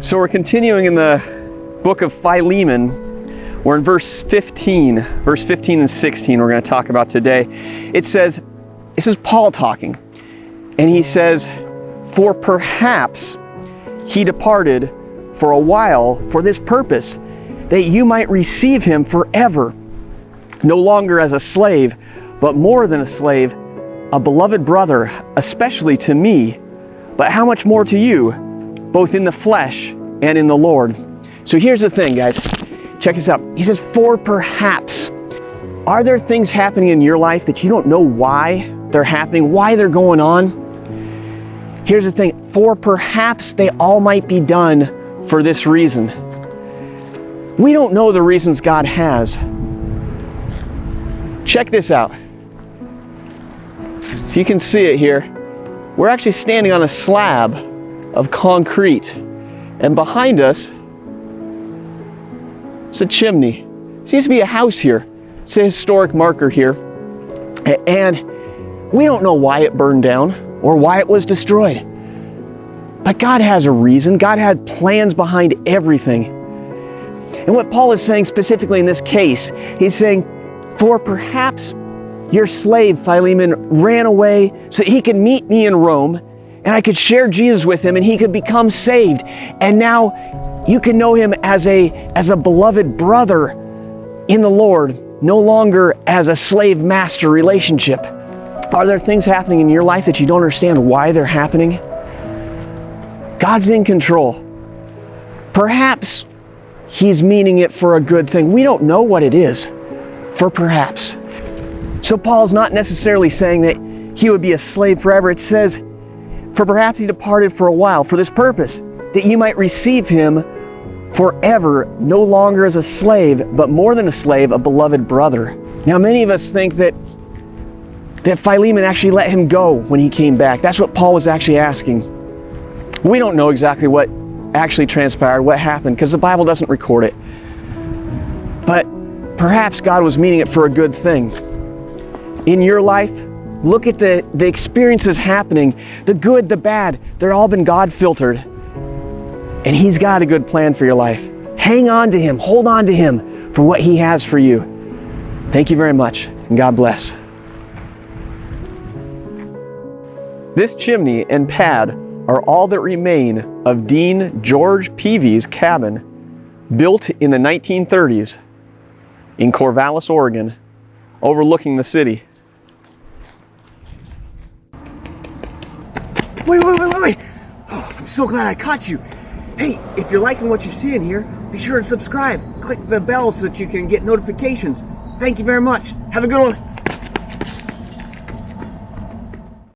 So we're continuing in the book of Philemon. We're in verse 15 and 16 we're going to talk about today. This is Paul talking, and he says, "For perhaps he departed for a while for this purpose, that you might receive him forever, no longer as a slave, but more than a slave, a beloved brother, especially to me, but how much more to you, both in the flesh and in the Lord." So here's the thing, guys. Check this out. He says, for perhaps. Are there things happening in your life that you don't know why they're happening, why they're going on? Here's the thing. For perhaps they all might be done for this reason. We don't know the reasons God has. Check this out. If you can see it here, we're actually standing on a slab of concrete, and behind us is a chimney. Seems to be a house here. It's a historic marker here, and we don't know why it burned down or why it was destroyed. But God has a reason. God had plans behind everything. And what Paul is saying specifically in this case, he's saying, for perhaps your slave, Philemon, ran away so that he could meet me in Rome, and I could share Jesus with him, and he could become saved. And now you can know him as a beloved brother in the Lord, no longer as a slave-master relationship. Are there things happening in your life that you don't understand why they're happening? God's in control. Perhaps he's meaning it for a good thing. We don't know what it is, for perhaps. So Paul's not necessarily saying that he would be a slave forever. It says, for perhaps he departed for a while for this purpose, that you might receive him forever, no longer as a slave, but more than a slave, a beloved brother. Now, many of us think that Philemon actually let him go when he came back. That's what Paul was actually asking. We don't know exactly what actually transpired, what happened, because the Bible doesn't record it. But perhaps God was meaning it for a good thing. In your life, look at the experiences happening, the good, the bad, they're all been God filtered. And he's got a good plan for your life. Hang on to him, hold on to him for what he has for you. Thank you very much, and God bless. This chimney and pad are all that remain of Dean George Peavy's cabin, built in the 1930s in Corvallis, Oregon, overlooking the city. Wait. Oh, I'm so glad I caught you. Hey, if you're liking what you see in here, be sure to subscribe. Click the bell so that you can get notifications. Thank you very much. Have a good one.